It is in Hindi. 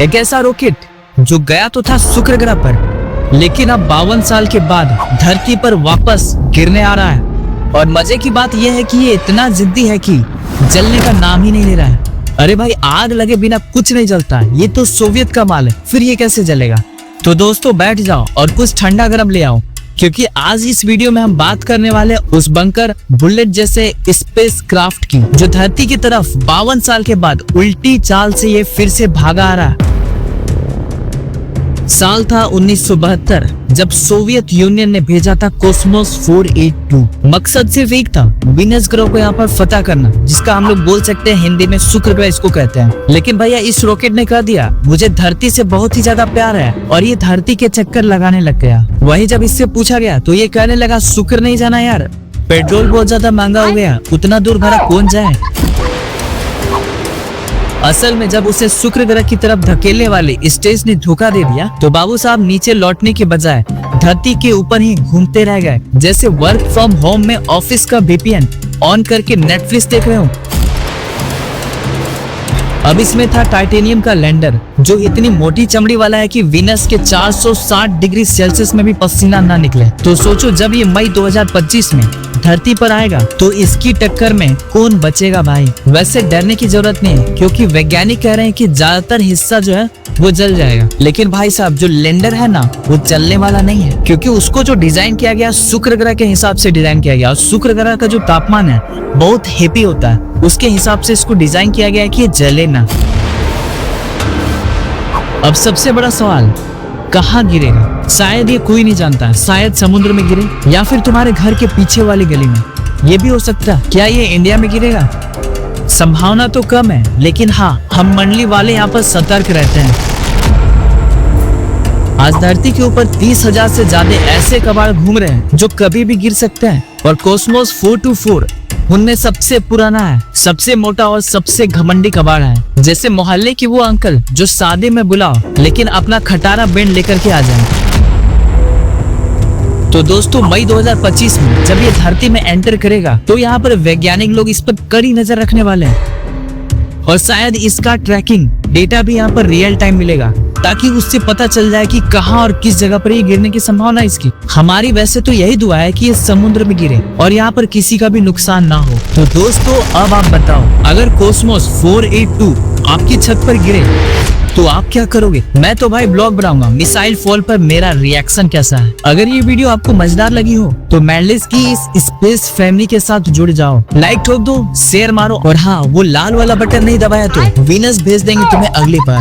एक ऐसा रॉकेट जो गया तो था शुक्र ग्रह पर, लेकिन अब 52 साल के बाद धरती पर वापस गिरने आ रहा है। और मजे की बात यह है कि ये इतना जिद्दी है कि जलने का नाम ही नहीं ले रहा है। अरे भाई, आग लगे बिना कुछ नहीं जलता, ये तो सोवियत का माल है, फिर ये कैसे जलेगा। तो दोस्तों बैठ जाओ और कुछ ठंडा गरम ले आओ, क्योंकि आज इस वीडियो में हम बात करने वाले उस बंकर बुलेट जैसे स्पेस क्राफ्ट की, जो धरती की तरफ 52 साल के बाद उल्टी चाल से ये फिर से भागा आ रहा है। साल था 1972, जब सोवियत यूनियन ने भेजा था कॉस्मोस 482। मकसद सिर्फ एक था, वीनस ग्रह को यहाँ पर फतह करना, जिसका हम लोग बोल सकते हैं हिंदी में शुक्र ग्रह इसको कहते हैं। लेकिन भैया इस रॉकेट ने कह दिया मुझे धरती से बहुत ही ज्यादा प्यार है, और ये धरती के चक्कर लगाने लग गया। वही जब इससे पूछा गया तो ये कहने लगा शुक्र नहीं जाना यार, पेट्रोल बहुत ज्यादा महंगा हो गया, उतना दूर भरा कौन जाए। असल में जब उसे शुक्र ग्रह की तरफ धकेलने वाले स्टेज ने धोखा दे दिया, तो बाबू साहब नीचे लौटने के बजाय धरती के ऊपर ही घूमते रह गए, जैसे वर्क फ्रॉम होम में ऑफिस का VPN ऑन करके नेटफ्लिक्स देख रहे हो। अब इसमें था टाइटेनियम का लैंडर, जो इतनी मोटी चमड़ी वाला है कि वीनस के 460 डिग्री सेल्सियस में भी पसीना ना निकले। तो सोचो जब ये मई 2025 में धरती पर आएगा तो इसकी टक्कर में कौन बचेगा भाई। वैसे डरने की जरूरत नहीं है, क्योंकि वैज्ञानिक कह रहे हैं कि ज्यादातर हिस्सा जो है वो जल जाएगा। लेकिन भाई साहब जो लैंडर है ना, वो चलने वाला नहीं है, क्योंकि उसको जो डिजाइन किया गया शुक्र ग्रह के हिसाब से डिजाइन किया गया। और शुक्र ग्रह का जो तापमान है बहुत हेवी होता है, उसके हिसाब से इसको डिजाइन किया गया है कि ये जले ना। अब सबसे बड़ा सवाल, कहाँ गिरेगा? शायद ये कोई नहीं जानता है, शायद समुद्र में गिरे या फिर तुम्हारे घर के पीछे वाली गली में, ये भी हो सकता है। क्या ये इंडिया में गिरेगा? संभावना तो कम है, लेकिन हाँ हम मंडली वाले यहाँ पर सतर्क रहते हैं। आज धरती के ऊपर 30,000 से ज्यादा ऐसे कबाड़ घूम रहे हैं जो कभी भी गिर सकते हैं, और कॉस्मोस 424 उनमें सबसे पुराना है, सबसे मोटा और सबसे घमंडी कबाड़ है। जैसे मोहल्ले की वो अंकल जो शादी में बुलाओ लेकिन अपना खटारा बैंड लेकर के आ जाए। तो दोस्तों मई 2025 में जब ये धरती में एंटर करेगा तो यहाँ पर वैज्ञानिक लोग इस पर कड़ी नजर रखने वाले हैं, और शायद इसका ट्रैकिंग डेटा भी यहाँ पर रियल टाइम मिलेगा, ताकि उससे पता चल जाए कि कहाँ और किस जगह पर ये गिरने की संभावना है इसकी। हमारी वैसे तो यही दुआ है कि ये समुद्र में गिरे और यहाँ पर किसी का भी नुकसान ना हो। तो दोस्तों अब आप बताओ, अगर कॉस्मोस 482 आपकी छत पर गिरे तो आप क्या करोगे? मैं तो भाई ब्लॉग बनाऊंगा मिसाइल फॉल पर मेरा रिएक्शन कैसा है। अगर ये वीडियो आपको मजेदार लगी हो तो मैंडलेस की इस स्पेस फैमिली के साथ जुड़ जाओ, लाइक ठोक दो, शेयर मारो, और हाँ वो लाल वाला बटन नहीं दबाया तो वीनस भेज देंगे तुम्हें अगली बार।